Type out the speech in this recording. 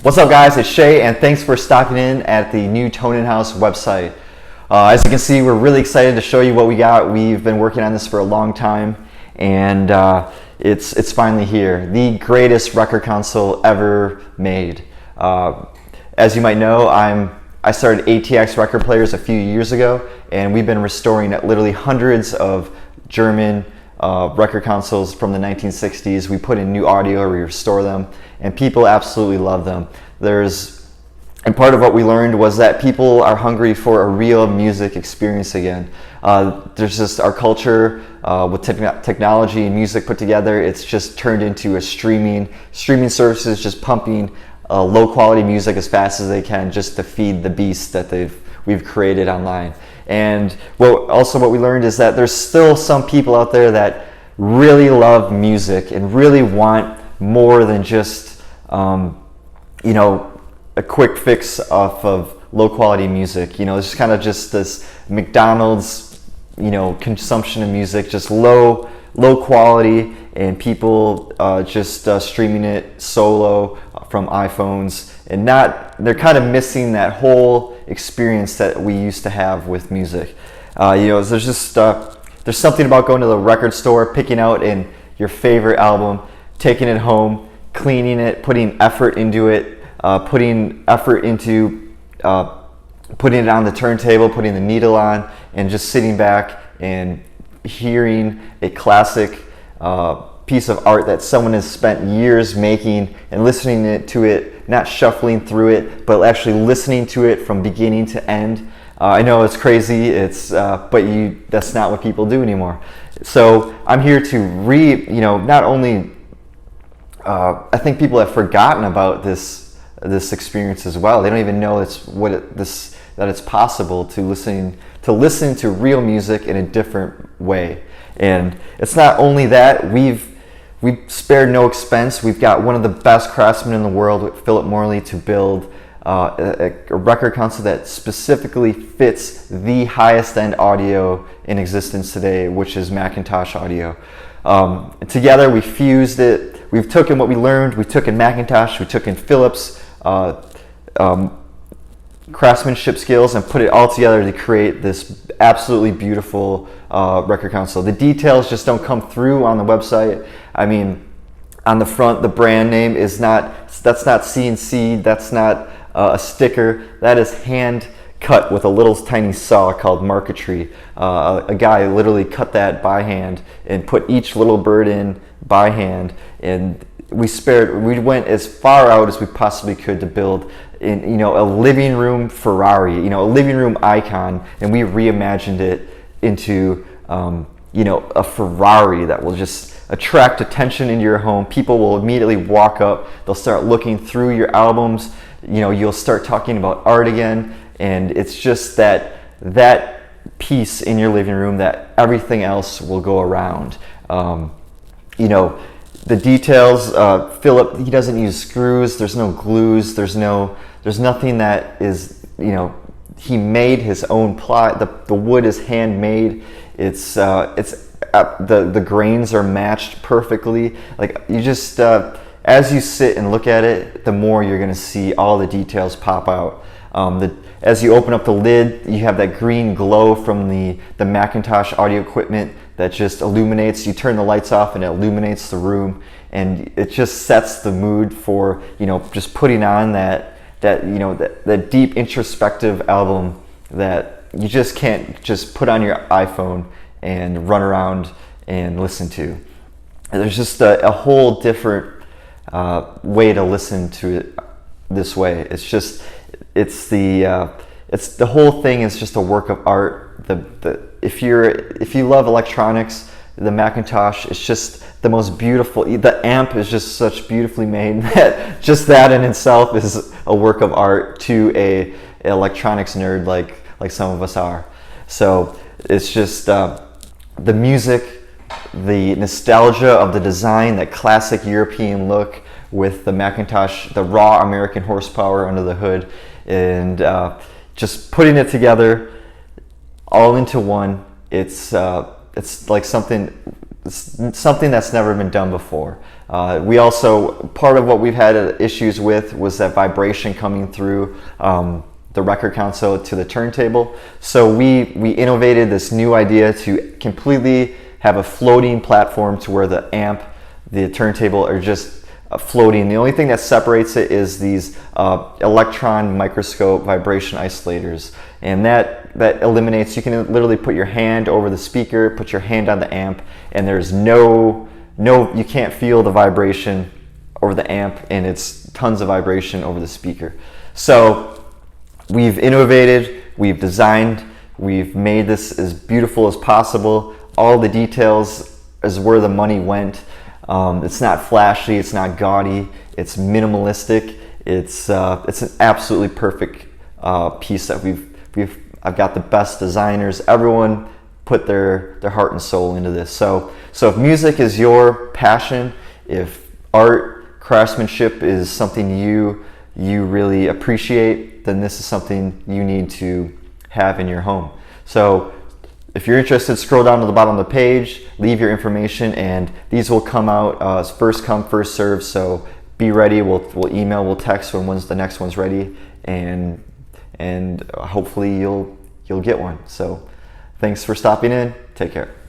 What's up, guys? It's Shay, and thanks for stopping in at the new Tonenhaus website. As you can see, we're really excited to show you what we got. We've been working on this for a long time, and it's finally here. The greatest record console ever made. As you might know, I started ATX Record Players a few years ago, and we've been restoring literally hundreds of German record consoles from the 1960s. We put in new audio, we restore them, and people absolutely love them. And part of what we learned was that people are hungry for a real music experience again. There's just our culture with technology and music put together. It's just turned into a streaming services, just pumping low quality music as fast as they can just to feed the beast that we've created online. And what we learned is that there's still some people out there that really love music and really want more than just a quick fix off of low quality music. It's kind of just this McDonald's consumption of music, just low quality, and people just streaming it solo from iPhones, and they're kind of missing that whole experience that we used to have with music. There's something about going to the record store, picking out your favorite album, taking it home, cleaning it, putting effort into it, putting it on the turntable, putting the needle on, and just sitting back and hearing a classic piece of art that someone has spent years making, and listening to it, not shuffling through it, but actually listening to it from beginning to end. I know it's crazy, but that's not what people do anymore. So I'm here to not only I think people have forgotten about this experience as well. They don't even know that it's possible to listen to real music in a different way. And it's not only that, we've spared no expense. We've got one of the best craftsmen in the world, Philip Morley, to build a record console that specifically fits the highest end audio in existence today, which is Macintosh audio. Together we fused it. We've taken what we learned, we took in Macintosh, we took in Philip's craftsmanship skills, and put it all together to create this absolutely beautiful record console. The details just don't come through on the website. I mean, on the front, the brand name that's not CNC, that's not a sticker, that is hand cut with a little tiny saw called marquetry. A guy literally cut that by hand and put each little bird in by hand, and we went as far out as we possibly could to build a living room Ferrari, a living room icon, and we reimagined it into a Ferrari that will just attract attention into your home. People will immediately walk up, they'll start looking through your albums, you'll start talking about art again, and it's just that piece in your living room that everything else will go around. The details, Philip, he doesn't use screws, there's no glues, there's nothing that is, he made his own ply. The wood is handmade. The grains are matched perfectly. Like, you just, as you sit and look at it, the more you're gonna see all the details pop out. As you open up the lid, you have that green glow from the Macintosh audio equipment that just illuminates. You turn the lights off and it illuminates the room, and it just sets the mood for just putting on that deep introspective album that you just can't just put on your iPhone and run around and listen to. There's just a whole different way to listen to it this way. It's the whole thing is just a work of art. If you love electronics, the Macintosh is just the most beautiful. The amp is just such beautifully made that just that in itself is a work of art to a electronics nerd like some of us are. So it's just the music, the nostalgia of the design, that classic European look with the Macintosh, the raw American horsepower under the hood, and just putting it together all into one. It's like something that's never been done before. We also, part of what we've had issues with was that vibration coming through the record console to the turntable. So we innovated this new idea to completely have a floating platform to where the amp, the turntable are just floating. The only thing that separates it is these electron microscope vibration isolators, and that eliminates, you can literally put your hand over the speaker, put your hand on the amp, and there's no, you can't feel the vibration over the amp, and it's tons of vibration over the speaker. So we've innovated, we've designed, we've made this as beautiful as possible. All the details is where the money went. It's not flashy, it's not gaudy, it's minimalistic. It's an absolutely perfect piece that I've got the best designers. Everyone put their heart and soul into this. So if music is your passion, if art, craftsmanship is something you really appreciate, then this is something you need to have in your home. So if you're interested, scroll down to the bottom of the page, leave your information, and these will come out as first come, first serve. So be ready. We'll email, we'll text when the next one's ready, and hopefully you'll get one. So thanks for stopping in. Take care.